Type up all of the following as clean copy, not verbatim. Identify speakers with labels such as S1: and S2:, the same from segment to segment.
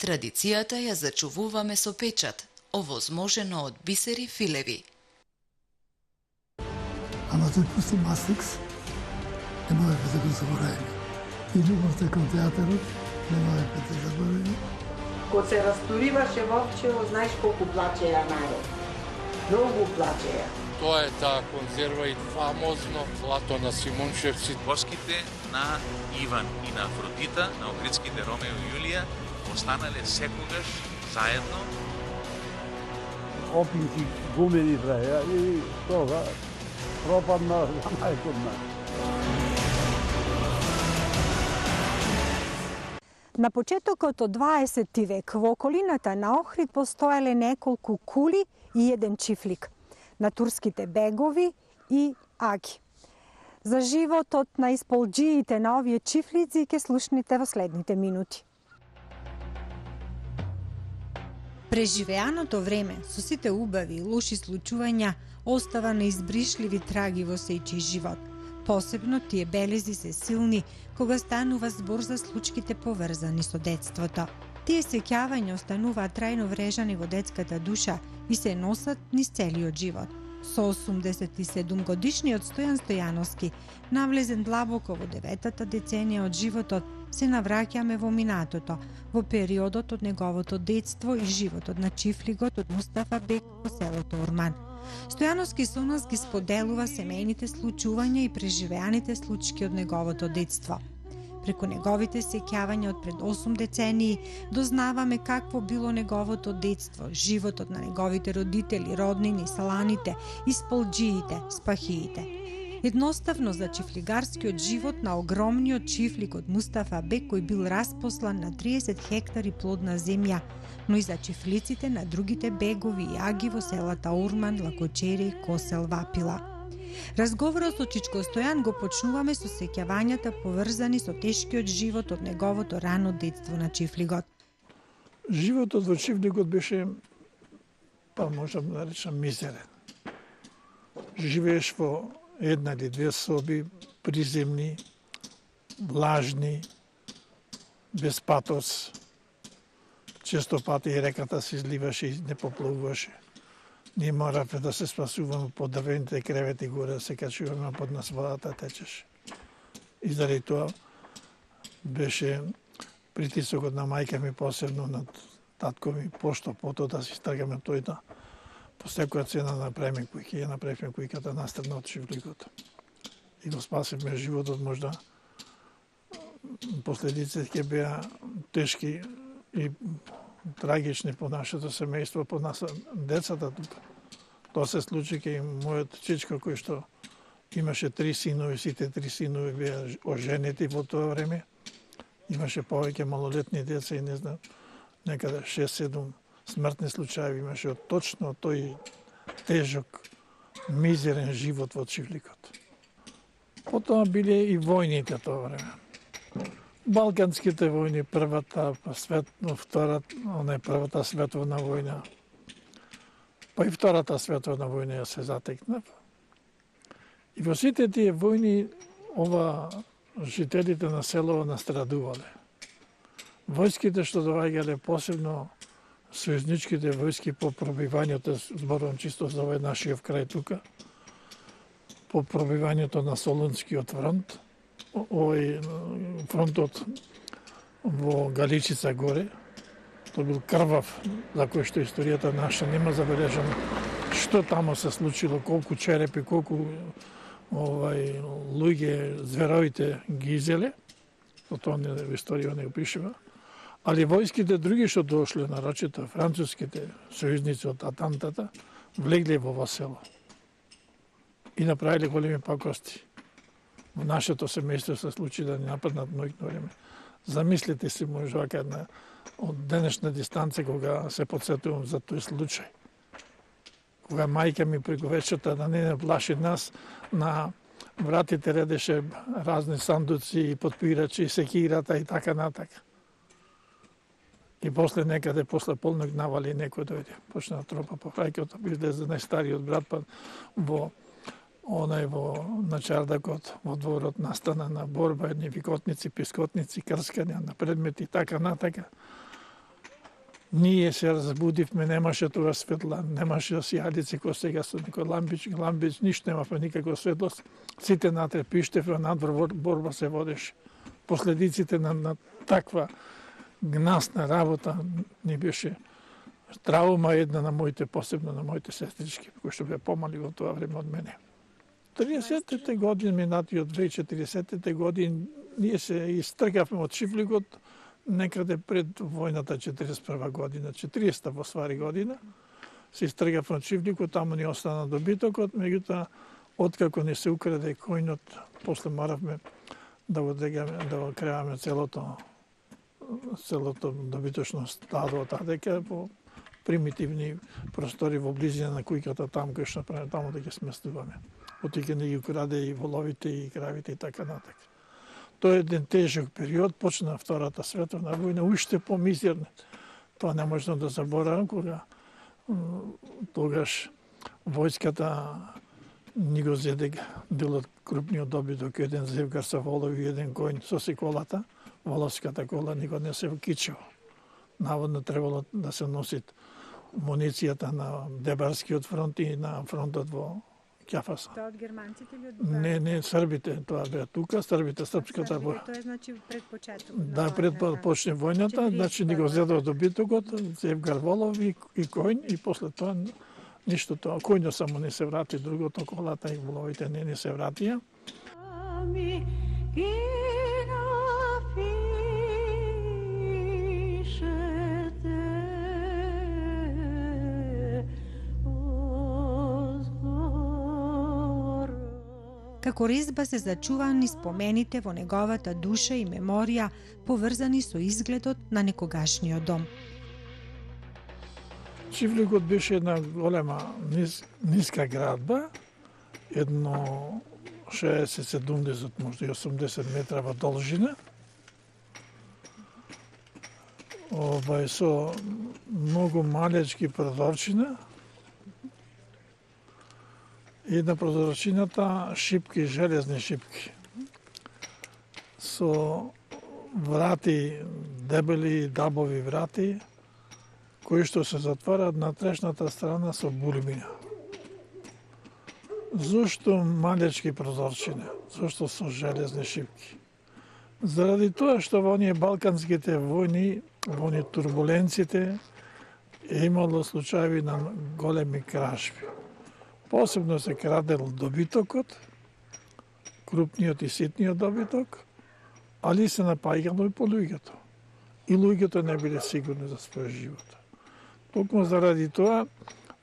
S1: Традицијата ја зачувуваме со печат, овозможено од бисери филеви.
S2: Ама тој пусти Мастрикс, не можеме да го заборавиме. И љубовта кон театарот, не можеме да заборавиме.
S3: Кога се растуриваше Вовчево, знаеш колку плачеја народ. Многу плачеја.
S4: Тоа е таа конзерва и фамозно злато на Симончевци.
S5: Воските на Иван и на Афродита, на Огридските Ромео и Јулија, останале секогаш заедно.
S6: Опинци гумени траја и тога пропадна за најкодна.
S7: На почетокот од 20 век во околината на Охрид постоеле неколку кули и еден чифлик на турските бегови и аги. За животот на исполџиите на овие чифлици ќе слушнете во следните минути. Преживеаното време со сите убави и лоши случувања остава неизбришливи траги во сејчи живот. Посебно тие белези се силни кога станува збор за случките поврзани со детството. Тие сеќавања остануваат трајно врежани во детската душа и се носат низ целиот живот. Со 87 годишниот Стојан Стојановски, навлезен длабоко во 9-та деценија од животот, се навраќаме во минатото, во периодот од неговото детство и животот на чифлигот од Мустафа Бек во селото Урман. Стојановски со нас ги споделува семејните случувања и преживеаните случки од неговото детство. Преку неговите сеќавања од пред 8 децении дознаваме какво било неговото детство, животот на неговите родители, роднини, саланите, исполџиите, спахиите. Едноставно за чифлигарскиот живот на огромниот чифлик од Мустафа Бек кој бил распослан на 30 хектари плодна земја, но и за чифлиците на другите бегови и аги во селата Урман, Лакочери, Косел, Вапила. Разговорот со Чичко Стојан го почнуваме со сеќавањата поврзани со тешкиот живот од неговото рано детство на чифлигот.
S2: Животот во чифлигот беше, можам да речам, мизерен. Живееш во една или две соби, приземни, влажни, без патос. Често пати и реката се изливаше и не поплуваше. Ние моравме да се спасуваме под дрвените кревети горе, да се качуваме под нас водата течеше. И заради тоа беше притисокот на мајка ми, посебно над татко ми, пошто потоа да си тргаме тој да по секоја цена направиме куќа. Ја направивме куќата настрана од чифликот. И го спасивме животот, можда последиците ќе беа тешки и трагични по нашето семејство, по нас децата тука. Тоа се случи кај мојот чичко кој што имаше 3 синови, сите 3 синови беа оженети во тоа време. Имаше повеќе малолетни деца и не знам, некаде 6-7 смртни случаи имаше од точно тој тежок, мизерен живот во чифликот. Потоа биле и војните тоа време. Балканските војни, првата световна војна, па и втората световна војна ја се затекнав. И во сите тие војни жителите на село настрадувале. Војските што доаѓале, посебно сојузничките војски по пробивањето, зборувам чисто за овој нашиот крај тука, по пробивањето на Солунскиот фронт, овој фронтот во Галичица горе, тој бил крвав, за кој што историјата наша нема забележано што тамо се случило, колку черепи, колку луѓе, зверовите ги изеле, тоа во историја не го пишува. Ali vojskите други што дошле, нарочито француските сојузници од Атантата, влегле во ова село и направиле големи пакости. Во нашето семејство се случи да ни нападнат ноќно време. Замислете си, може вака од денешна дистанца, кога се подсетувам за тој случај. Кога мајка ми преку вечерта да не плаши нас, на вратите редеше разни сандуци, подпирачи, секирата и така натака. И после некаде, после полнок навали некој дојде. Почна тропа по крајкото, излезе најстариот брат, па во на чардакот, во дворот настана на борба, едни викотници, пискотници, крскања на предмети, така натака. Ние се разбудивме, немаше тоа светла, немаше сијалици кој сега со некој лампич, ништо немавме никаква светлост. Сите натре пиштеве, надвор борба се водеше. Последиците на таква гнасна работа ни беше траума една на моите, посебно на моите сестрички, кои што беа помали во тоа време од мене. 30-те години, минати од 2040-те години, ние се истргавме од Чифлигот некаде пред војната 41 година, 40-та во ствари година. Се истргавме од Чифлигот, таму ни остана добитокот, меѓутоа, откако не се украде којнот, после моравме да го креаме целото добиточно стадо тадека по примитивни простори во близина на кујката таму кај што правиме, таму да ги сместуваме. Отике не ги украде и воловите и кравите и така натак. Тоа е еден тежок период, почна Втората световна војна, уште помизерна. Тоа не можам да заборавам, кога тогаш војската ни го зеде дел од крупниот добиток, еден зевгар со волови и еден коњ со сиколата, воловската кола ни го несе во Кичево. Наводно требало да се носит муницијата на Дебарскиот фронт и на фронтот во Ќафаса.
S7: Тоа од германците или од
S2: Не, србите, тоа беа тука, србите, српската воја.
S7: Тоа е значи пред почетокот.
S2: Да, пред почне војната, значи ни го зедо добитокот, Зевгар Волов и коњ, и после тоа ништо тоа. Коњо само не се врати, другото, колата и воловите не се вратија.
S7: Како резба се зачувани спомените во неговата душа и меморија, поврзани со изгледот на некогашниот дом.
S2: Чифлигот беше една голема ниска градба, едно 60-70, можда и 80 метрова должина. Со многу малечки прозорчина. И на прозорчината шипки, железни шипки. Со врати, дебели, дабови врати, кои што се затварат на трешната страна со булбина. Зошто малечки прозорчина? Зошто со железни шипки? Заради тоа што во оние балканските војни, во оние турбуленците, е имало случаи на големи кражби. Посебно се крадел добитокот, крупниот и ситниот добиток, али се напаѓало и по луѓето. И луѓето не биле сигурни за својот живот. Токму заради тоа,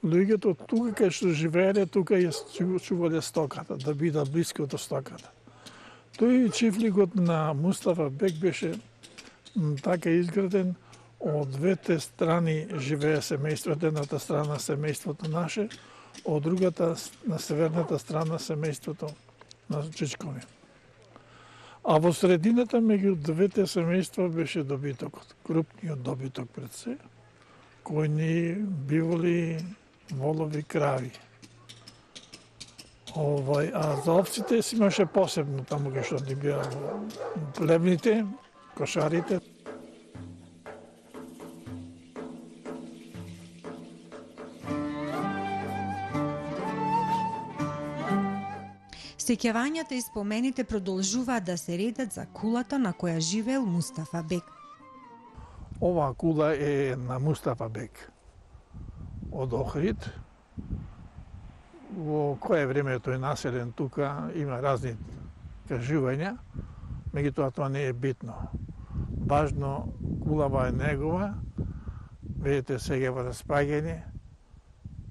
S2: луѓето тука кај што живееле, тука ја чувале стоката, да бидат блиско до стоката. Тој чифлигот на Мустафа Бек беше така изграден, од двете страни живее семејството, едната страна семејството наше, од другата, на северната страна, семејството на Чичкови. А во средината, меѓу двете семејства, беше добитокот. Крупниот добиток пред се, којни, биволи, волови, крави. А за овците си имаше посебно, таму кај што ни беа плевните, кошарите.
S7: Сеќавањата и спомените продолжуваат да се редат за кулата на која живеел Мустафа Бек.
S2: Оваа кула е на Мустафа Бек од Охрид. Во кое време тој населен тука, има разни кажувања, меѓутоа тоа не е битно. Важно, кулава е негова, видите сега во распаѓање,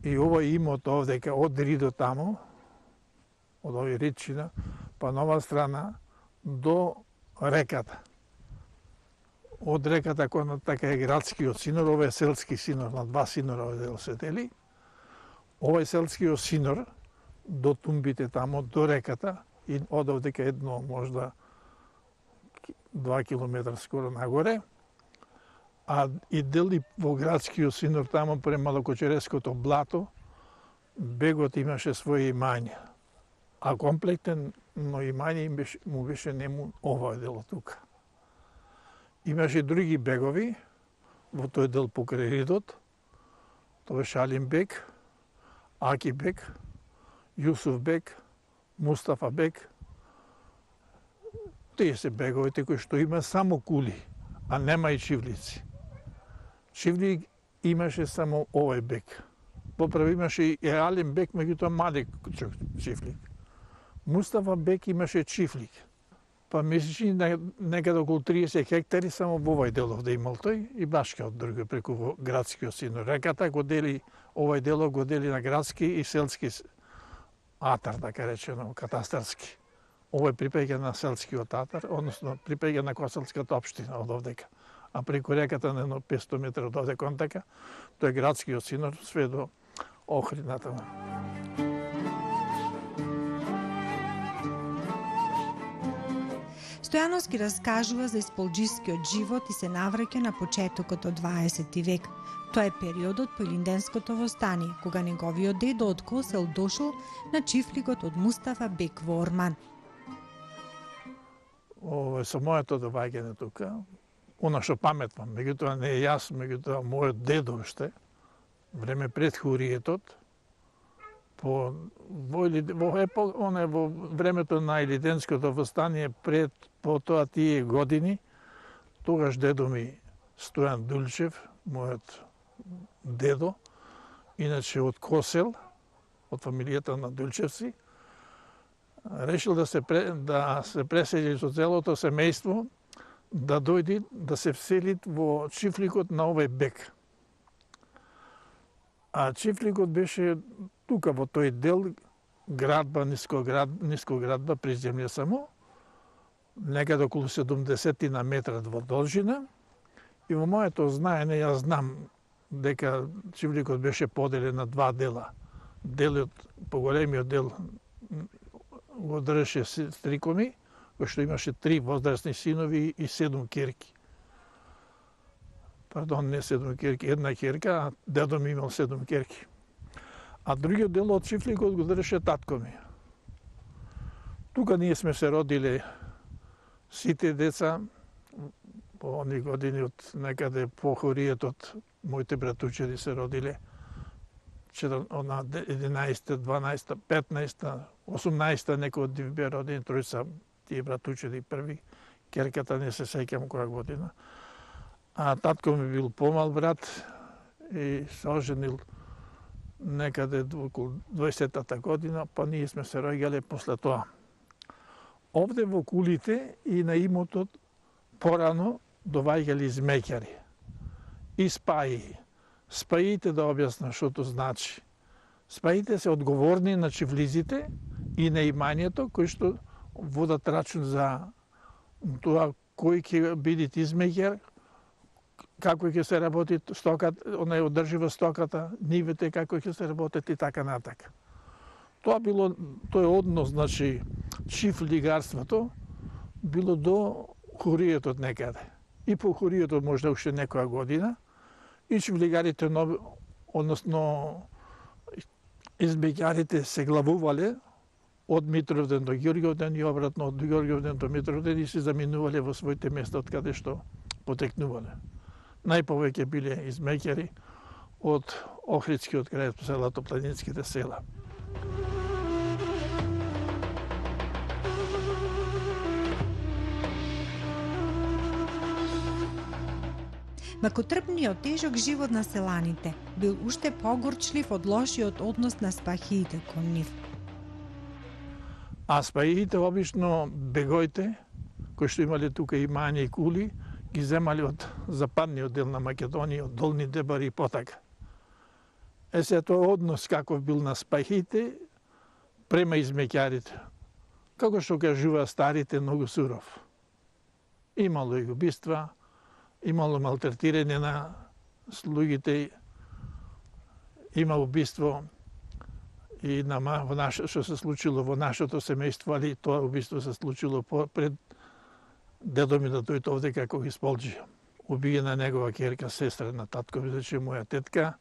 S2: и овој имот овдека од Ридо таму, од овој Ридчина, па на оваа страна до реката. Од реката која така е градскиот синор, овој е селски синор, на два синора овој дел се дели. Овој селскиот синор до тумбите тамо, до реката, и од овдека едно, можда 2 километра скоро нагоре, а и дели во градскиот синор тамо према Малокочереското блато, бегот имаше своје имања. А комплектен но имање му беше нему овој дел тука. Имаше други бегови, во тој дел покрај Ридот. Тоа беше Алим Бек, Аки Бек, Јусуф Бек, Мустафа Бек. Тие се беговите кои што има само кули, а нема и чивлици. Чивли имаше само овој бек. Поправо имаше и Алим Бек, меѓутоа мали чифлик. Мустафа Бек имаше чифлик. Па месечни некаде околу 30 хектари само во овој делов да имал тој и башка од друга преку градскиот синор. Реката го дели, овој делов го дели на градски и селски атар, така речено, катастарски. Овој припаѓа на селскиот атар, односно припаѓа на Коселската општина од овдека. А преку реката на 500 метра од овде контака, тој е градскиот синор, све до Охрината.
S7: Стојановски раскажува за исполџискиот живот и се навраќа на почетокот од 20 век. Тоа е периодот по Илинденското востание, кога неговиот дедо од Косел дошол на чифликот од Мустафа Бек во Орман.
S2: Со моето доваѓање тука, она што паметам, меѓутоа не е јас, меѓутоа мојот дедо уште, време пред хуриетот, во времето на Илинденското востание, пред по тоа тие години, тогаш дедо ми Стојан Дулчев, мојот дедо, иначе од Косел, од фамилијата на Дулчевци, решил да се пресели со целото семејство, да дојди да се вселит во чифликот на овој бек. А чифликот беше тука во тој дел градба, ниско градба, приземја само, некаде околу 70 на метра во должина. И во моето знаење јас знам дека чифликот беше поделен на два дела. Делот, поголемиот дел го држеше стрiko ми, кој што имаше 3 возрастни синови и 7 керки. Пардон, не 7 керки, една керка, а дедо ми имал 7 керки. А другиот дел од чифликот го држеше татко ми. Тука ние сме се родиле сите деца, по они години од некаде по хориетот, моите братучеди се родиле 11, 12, 15, 18 некој од нив беа родени, тројца тие братучеди први, керката не се сеќам која година. А татко ми бил помал брат и се оженил некаде околу 20-та година, па ние сме се роѓале после тоа. Овде во кулите и на имотот порано доваѓали змеќари и спаи. Спаите, да објаснам што значи. Спаите се одговорни на чифлизите и на имањето кои што водат рачун за тоа кој ќе биде измеќар, како ќе се работи стоката, она е одржива стоката, нивите како ќе се работат и така натака. Тоа било тој однос, значи чифлигарството било до хуриетот некаде. И по хуриетот можда уште некоја година, и чифлигарите, односно избеѓарите се главувале од Митровден до Ѓорѓовден и обратно од Ѓорѓовден до Митровден и се заминувале во своите места од каде што потекнувале. Најповеќе биле измеќари од Охридскиот крај, селото, планинските села.
S7: Макотрпниот тежок живот на селаните бил уште погорчлив од лошиот однос на спахиите кон нив.
S2: А спахиите обично бегоите, кои што имале тука имање и кули, ги земали од западниот дел на Македонија, од Долни Дебари и потака. Се тој однос каков бил на спахиите према измеќарите. Како што кажува старите, многу суров. Имало и убиства, имало малтретирање на слугите, има убиство и што се случило во нашето семејство, али тоа убиство се случило пред дедо ми да дојде овде како исполџија. Убиена негова керка, сестра на татко ми, значи моја тетка,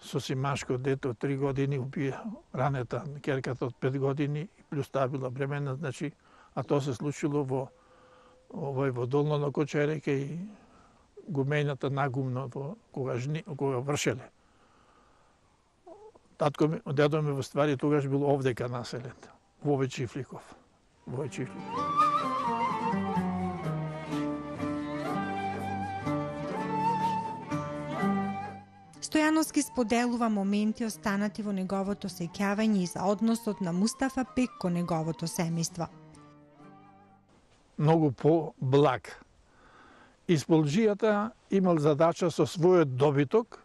S2: со симашко дете од 3 години, убија ранета керката од 5 години, плюс таа била бремена, значи, а тоа се случило во Долно на Кочереке и гумената нагумно кога вршеле. Татко ми, дедо ми во ствари тогаш бил овдека населен, во овој Чифликов.
S7: Стојановски споделува моменти останати во неговото сеќавање и за односот на Мустафа Бек кон неговото семејство.
S2: Многу по-благ. Исполџијата имал задача со својот добиток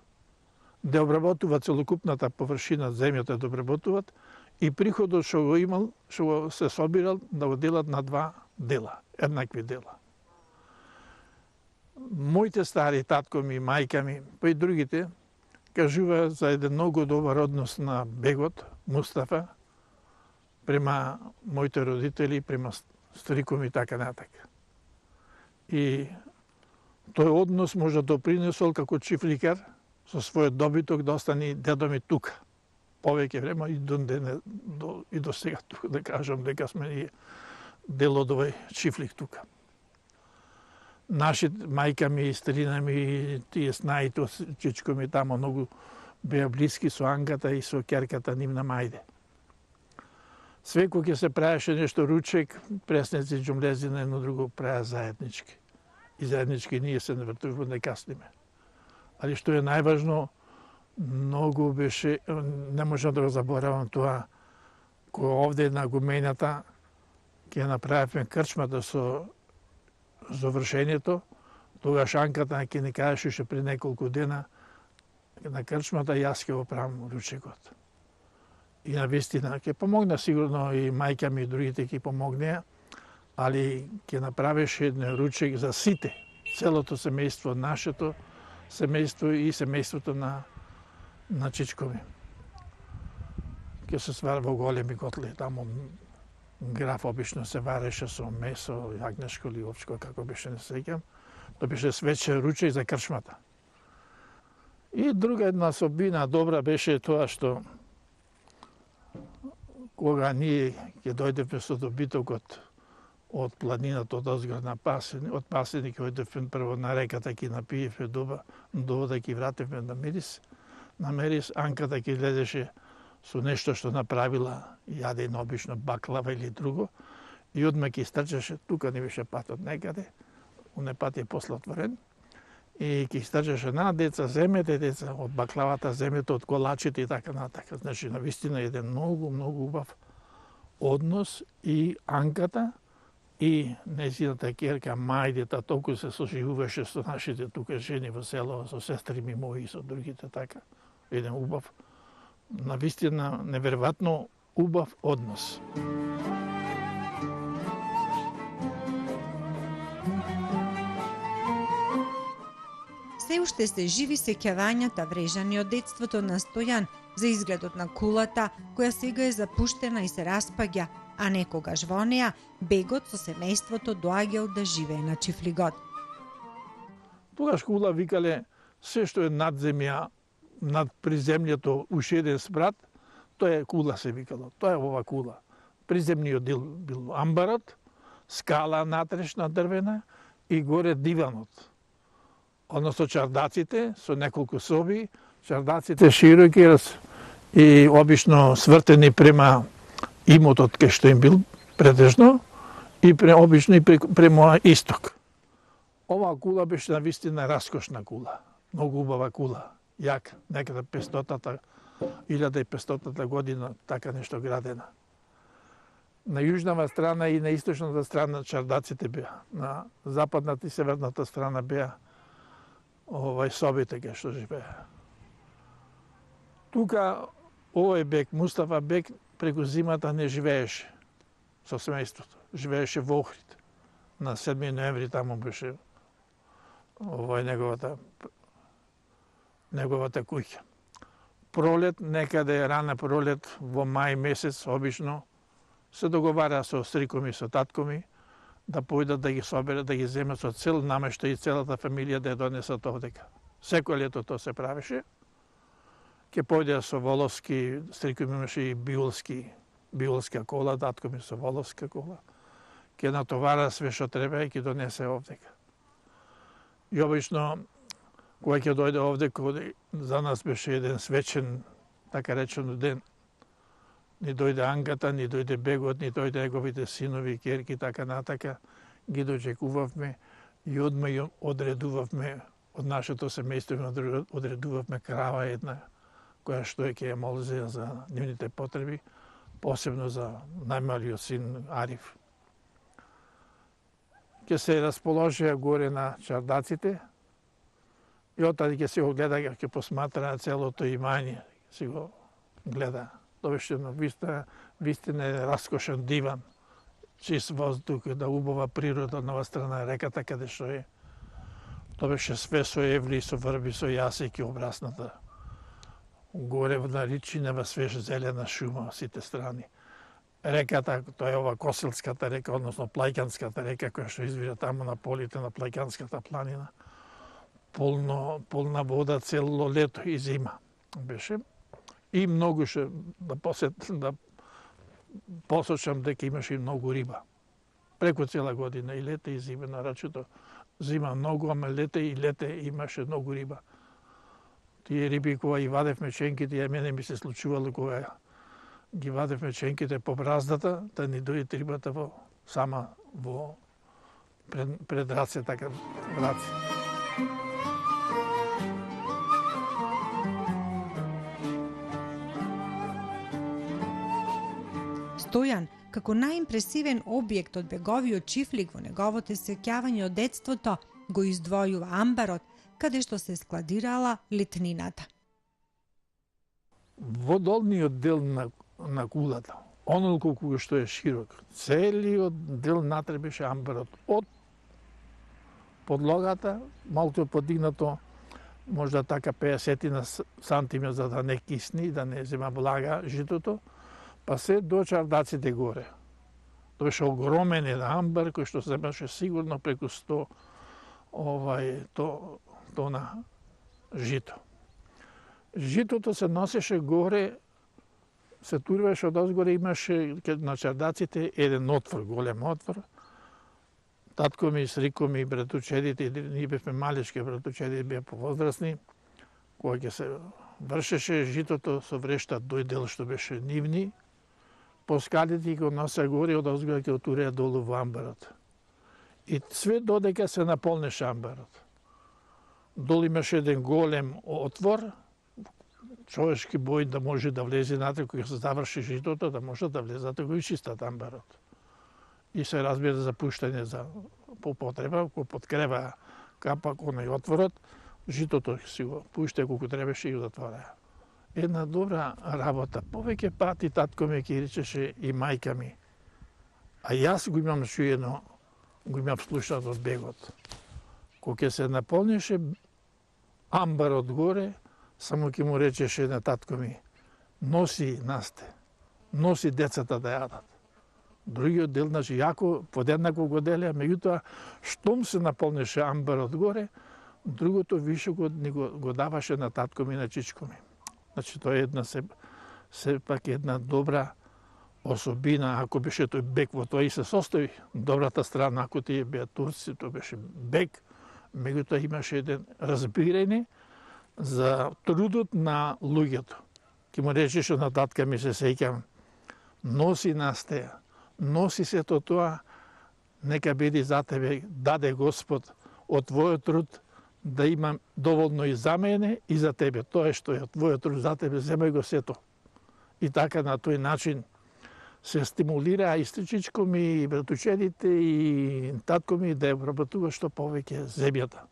S2: да обработува целокупната површина земјата да обработуваат и приходот што го имал, што го се собирал да го делат на два дела, еднакви дела. Моите стари татко ми, мајка ми, па и другите кажува за еден многу добар однос на бегот Мустафа према моите родители, према стриком и така натака. И тој однос може да допринесол како чифликар со својот добиток да остане дедо ми тука. Повеќе време и до сега тука, да кажам дека сме и дел од овој чифлик тука. Наши мајка ми, старина ми, тие снаите, чичко ми тамо многу беа блиски со Анката и со ќерката нивна мајде. Све кога се правеше нешто ручек, преснеци џумлези на едно друго правеа заеднички. И заеднички ние се навртуваме да касниме. Али што е најважно, многу беше, не можам да го заборавам тоа, кога овде на гумената ќе направивме крчмата со завршењето, тогаш Анката ќе ни кажеше уште при неколку дена на крчмата јас ќе го правам ручекот. И навистина ќе помогна сигурно и мајка ми и другите ќе помогнеа, али ќе направеше еден ручек за сите, целото семејство, нашето семејство и семејството на чичко ми. Ќе се свара во големи котли, таму граф обично се вареше со месо, јагнешко или опшко, како беше не сеќам. Тоа беше свече ручек за крчмата. И друга една особина добра беше тоа што кога ние ќе дојдевме со добитокот од планината од озгор на Пасени, од Пасени ќе дојдевме прво на реката ќе напиевме до вода ќе вратевме на Мерис, Анката ќе гледаше со нешто што направила, јаде обично баклава или друго, и одма ќе стрчаше, тука не беше патот некаде, оне пат е после отворен, и ќе стрчаше на деца, земете деца, од баклавата земете, од колачите и така натака. Значи, навистина еден многу, многу убав однос и Анката и нејзината ќерка мајдета толку се соживуваше со нашите тука жени во село, со сестри ми мои и со другите така. Еден убав, навистина неверојатно убав однос.
S7: Се уште се живи сеќавањата врежани од детството на Стојан за изгледот на кулата, која сега е запуштена и се распаѓа, а некогаш во неа бегот со семејството доаѓал да живее на Чифлигот.
S2: Тогаш кула викале се што е над земја, над приземјето уште еден спрат, тоа е кула се викало. Тоа е ова кула. Приземниот дел бил амбарот, скала натрешна дрвена и горе диванот. Односно чардаците со неколку соби, чардаците широки и обично свртени према имотот кај што им бил претежно и обично и према исток. Ова кула беше навистина раскошна кула, многу убава кула, јака, некаде 1500 година, така нешто градена. На јужната страна и на источната страна чардаците беа, на западната и северната страна беа собите кај што живеа. Тука овој Бек, Мустафа Бек, преку зимата не живееше со семејството. Живееше во Охрид. На 7 ноември таму беше неговата куќа. Пролет, некаде рана пролет, во мај месец, обично, се договара со стрикоми, со таткоми, да појдат да ги соберат, да ги земат со цел намештај и целата фамилија да ја донесат овдека. Секој лето тоа се правеше. Ке појде со воловски, стрикоми имаше и биолска кола, таткоми со воловска кола. Ке натовара све што треба и ке донесе овдека. И обично, кога ќе дојде овде, за нас беше еден свечен, така речено, ден. Ни дојде Ангата, ни дојде Бегот, ни дојде неговите синови, керки, така натака. Ги дочекувавме и одма ја одредувавме од нашето семејство, одредувавме крава една, која што ќе ја молзе за нивните потреби, посебно за најмалиот син Ариф. Ќе се расположија горе на чардаците и оттаде ќе се го гледа, ќе посматра целото имање, си го гледа. Тоа беше вистина раскошен диван, чист воздух, една убава природа на оваа страна реката каде што е. Тоа беше све со евли, со врби, со јасеки обрасната. Горе на ричинева свеж зелена шума сите страни. Реката, тоа е ова Косилската река, односно Плајканската река, која што извира таму на полите на Плајканската планина. Полна вода цело лето и зима беше. И многу ше да посочам дека имаше и многу риба. Преку цела година, и лете и зима, нарочито зима многу, ама лете имаше многу риба. Тие риби кога и вадевме ченките, ја мене ми се случувало кога ги вадевме ченките по браздата, да ни дојде рибата во пред раце, така раце.
S7: Стојан, како најимпресивен објект од беговиот чифлик во неговото сеќавање од детството, го издвојува амбарот, каде што се складирала летнината.
S2: Во долниот дел на кулата, онолку кога што е широк, целиот дел натре беше амбарот. Од подлогата, малку подигнато, можда така 50 сантиметра за да не кисни, да не зема влага житото, па се до чардаците горе. Тоа беше огромен еден амбар кој што земаше сигурно преку 100 тона жито. Житото се носеше горе, се турваше од озгоре, имаше на чардаците еден отвор, голем отвор. Татко ми, срико ми, братучедите, ние бевме малички, братучедите беа повозрастни, кога ќе се вршеше житото со врешта тој дел што беше нивни, по скалите го носа горе, од озгоре ќе отуреа долу во амбарот. И све додека се наполнеше амбарот. Долу имаше еден голем отвор, човечки бој да може да влезе натре, кога се заврши житото, да може да влезат да го изчистат амбарот. И се разбира за пуштање за по потреба, кога подкрева капак онај отворот, житото си го пушта колку требаше и го затвораа. Една добра работа. Повеќе пати татко ми ќе речеше и мајка ми. А јас го имам чуено, го имам слушнат од Бегот. Кога ќе се наполнеше амбарот горе, само ќе му речеше на татко ми, носи насте, носи децата да јадат. Другиот дел, значи, јако подеднако го делеа, меѓутоа, штом се наполнеше амбарот горе, другото више го даваше на татко ми, на чичко ми. Значи, тоа е една сепак една добра особина, ако беше тој бег, во тоа и се состои добрата страна, ако тие беа турци, тоа беше бег, меѓутоа имаше еден разбирање за трудот на луѓето. Ке му речеше на татка ми, се сеќам, носи насте, носи сето тоа, нека биде за тебе, даде Господ од твојот труд, да имам доволно и за мене и за тебе. Тоа што е твојот труд за тебе, земај го сето. И така на тој начин се стимулира и стричичко ми, и братучедите, и татко ми да ја обработува што повеќе земјата.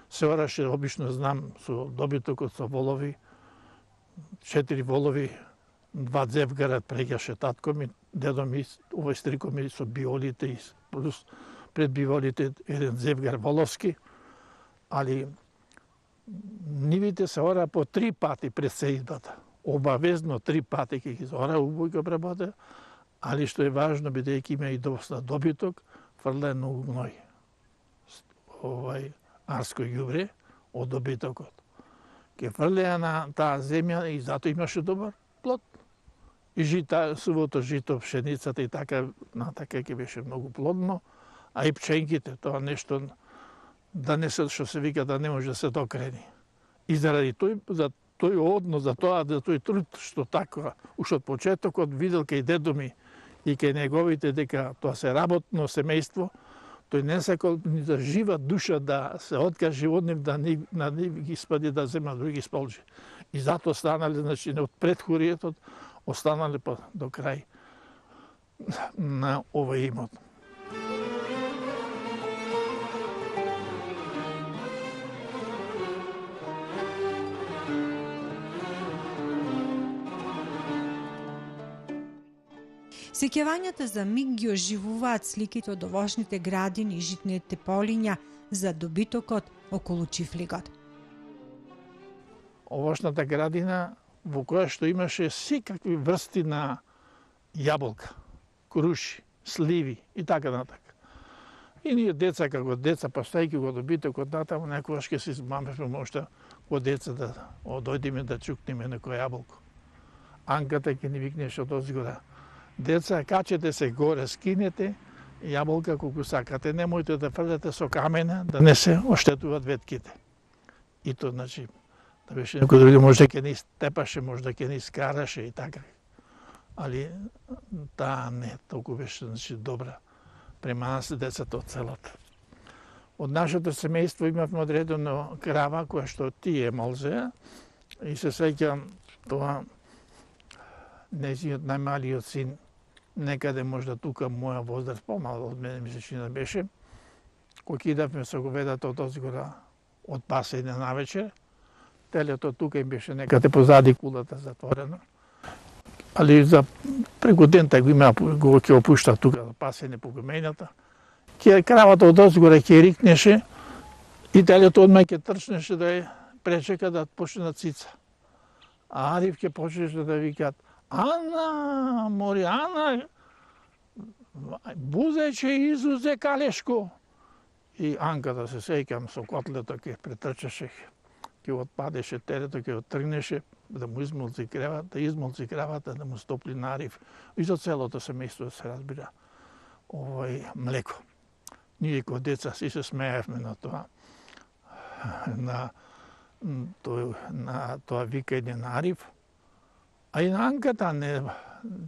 S2: Се ораше, обично знам, со добитокот со волови, 4 волови, 2 зевгара преѓаше татко ми, дедо ми, овој стрико ми со биолите и плюс пред биолите еден зевгар воловски, али нивите се ора по 3 пати пред сеидбата. Обавезно 3 пати ќе ги ора убаво ќе обработа, али што е важно, бидејќи има и доста добиток, фрле многу гној. Арско ѓубре од добитокот. Ке фрлеа на таа земја и затоа имаше добар плод. И сувото жито, пшеницата и така, натака ќе беше многу плодно, а и пченките, тоа нешто да не се, што се вика, да не може да се докрени. И заради тој однос, за тој труд што така, уште од почетокот видел кај дедо ми и кај неговите дека тоа се работно семејство, тој не сакал ни да жива душа да се откажи од нив, да на нив ги спади да зема други сполжи. И затоа станале, значи, од предхоријетот, останале па до крај на овој имот.
S7: Сеќавањата за миг ги оживуваат сликите од овошните градини и житните полиња за добитокот околу чифлигот.
S2: Овошната градина во која што имаше секакви врсти на јаболка, круши, сливи и така натака. И ние деца, како деца, постојќи го добитокот натаму, некогаш ќе се измамевме можда во деца да дојдеме да чукнеме некој јаболко. Анката ќе ни викнеше од озгора: деца, качете се горе, скинете јаболка колку сакате, немојте да фрлете со камена, да не се оштетуваат ветките. И тоа, значи, да беше некој други, може ќе ни степаше, може ќе ни скараше и така. Али таа не толку беше, значи, добра према нас децата од селото. Од нашето семејство имавме одредено крава која што тие молзеа и се сеќам тоа нејзиот најмалиот син, некаде можда тука моја возраст, помало од мене ми се чина беше, кој кидавме со говедата од озгора од пасење навечер, телето тука им беше некаде позади кулата затворено. Али за преку ден така го ќе опушта тука за пасење по гумењата. Кравата од озгора ќе рикнеше и телето одма ќе трчнеше да ја пречека да почне да цица. А Ариф ќе почнеше да викаат: Ана, мори, Ана, бузече изузе калешко. И Анка, да се сеќам, со котлето ќе претрчеше, ќе отпадеше телето, ќе оттргнеше, да му измолци кравата, да му стопли на Ариф. И за целото семејство да се разбира млеко. Ние како деца си се смеевме на тоа, на тоа викање на Ариф. А и на Анката не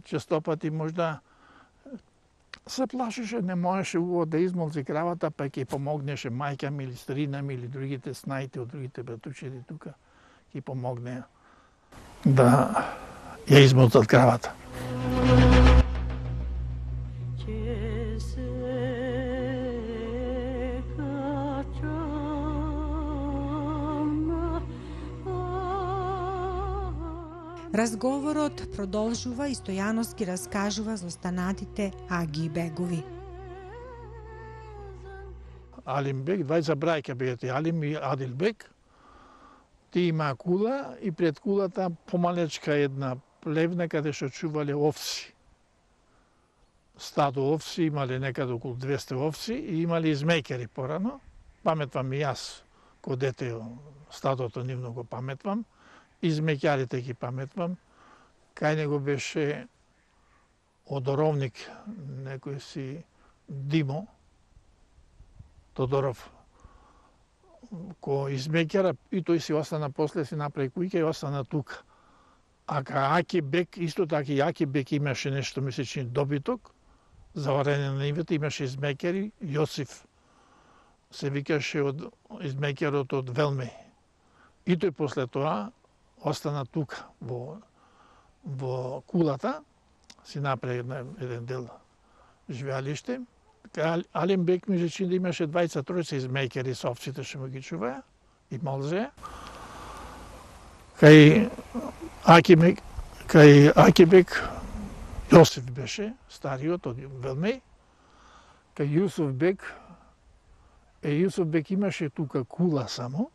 S2: честопати можда се плашеше, не можеше уво да измолци кравата, па ќе помогнеше мајка ми или старина ми или другите снаите од другите братучери тука, ќе помогне да ја измолцат кравата.
S7: Разговорот продолжува и Стојановски раскажува за останатите аги и бегови.
S2: Алим бек, двајца брајка бејате, Алим и Адил бек. Ти има кула и пред кулата помалечка една плевна каде што чувале овци. Стадо овци, имале некаде околу 200 овци и имале измејкери порано. Паметвам и јас, ко дете стадото нивно го паметвам. Измеќарите ги паметвам. Кај него беше одоровник, некој си Димо Тодоров, кој измеќара и тој си остана после, си направи куќа и остана тука. А кај Аки бек, исто така и Аки бек имаше нешто, мисли че добиток, за варење на нивите, имаше измеќари, Јосиф се викаше од измеќарот од Велме. И тој после тоа остана тука во кулата, си направи еден дел живеалиште. Алим бек ми речи да имаше 23 измејкери со овците што му ги чуваа и молзе. Кај Аки бек Јосиф беше, стариот од Велмеј. Кај Јусуф бек имаше тука кула само,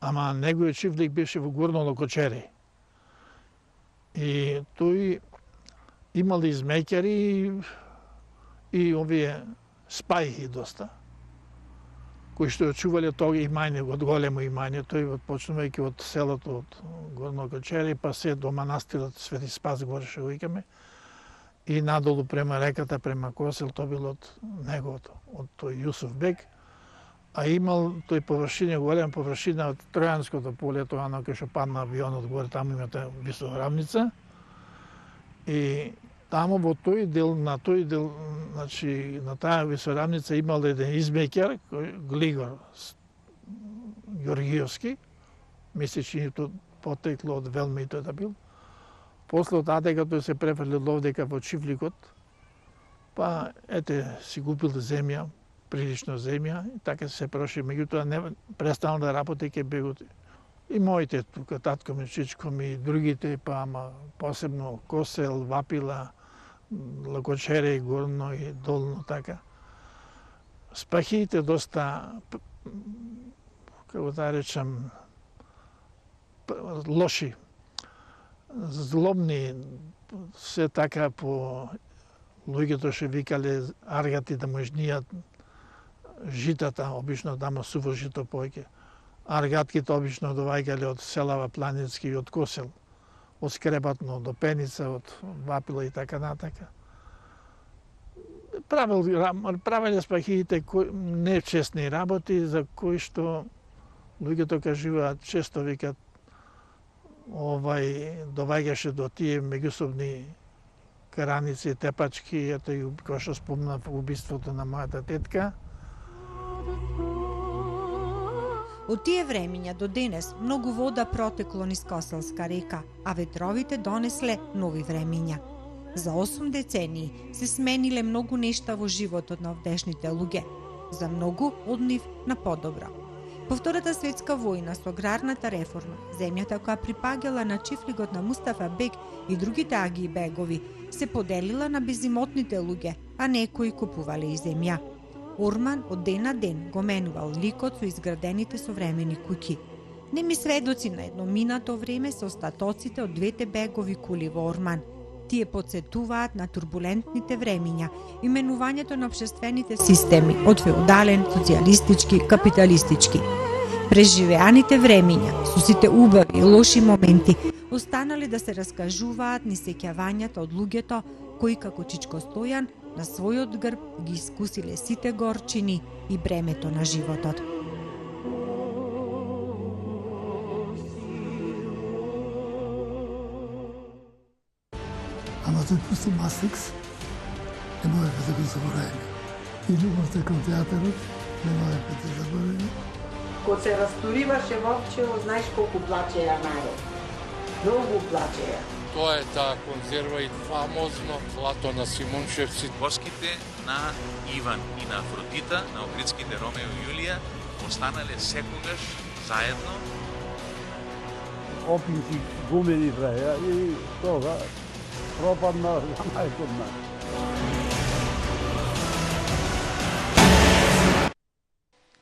S2: ама неговиот чифлик беше во Горно Локочере. И тој имал измеќари и овие спајхи доста, кои што чувале тоа имање, од големо имање, тој почнувајќи од селото од Горно Локочере, па се до манастирот Свети Спас горе што викаме, и надолу према реката, према Косел, тоа било од неговото, од тој Јусуф бек. А имал тој површина, голема површина од Тројанското поле, тоа на кај што падна авионот горе, таму имате висоравница. И таму во тој дел, значи на таа висоравница имал еден измекер, Глигор Георгиевски, мисли че потекло од Велме и тој да бил. После од Адега тој се префрлил овдека во Чифликот, па ете си купил земја, прилично земја, и така се проши, меѓутоа не престанал да работи ке бегот. И моите тука, татко ми, чичко ми, другите, па ама посебно Косел, Вапила, Лакочере, Горно и Долно, така. Спахиите доста, како да речам, лоши, злобни, се така по луѓето што викале аргати да му жнијат житата, обично тамо суво жито поеќе. Аргатките обично доваѓале од селава Планински и од Косел, од Скребатно до Пеница, од Вапила и така натака. Правеле спахиите нечестни работи за кои што луѓето кажуваат, често викат доваѓаше до тие меѓусобни караници, тепачки, ето и кој што спомнав убиството на мојата тетка.
S7: Од тие времиња до денес многу вода протекло низ Коселска река, а ветровите донесле нови времиња. За 8 децении се смениле многу нешта во животот на овдешните луѓе, за многу од нив на подобро. По Втората светска војна со аграрната реформа, земјата која припаѓала на чифлигот на Мустафа Бек и другите аги бегови се поделила на безимотните луѓе, а некои купувале и земја. Орман од ден на ден го менувал ликот со изградените современи куќи. Неми сведоци на едно минато време се остатоците од двете бегови кули во Орман. Тие подсетуваат на турбулентните времиња, именувањето на општествените системи од феудален, социјалистички, капиталистички. Преживеаните времиња, со сите убави и лоши моменти, останале да се раскажуваат низ сеќавањата од луѓето кои како Чичко Стојан на својот грб ги искусиле сите горчини и бремето на животот.
S8: Ама тој пусти Мастрикс, не можеме да го заборавиме. И љубовта кон театарот, не можеме да заборавиме.
S3: Кога се разтуриваше Вовчево, знаеш колку плачеја народ. Многу плачеја.
S4: Тоа е таа конзерва и фамозно злато на Симоншевци.
S5: Коските на Иван и на Афродита, на Охридските Ромео и Јулија, останале секогаш заедно.
S6: Опинци гумени праја и тога пропадна за најкод нас.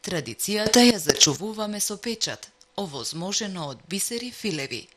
S1: Традицијата ја зачувуваме со печат, овозможено од Бисери Филеви.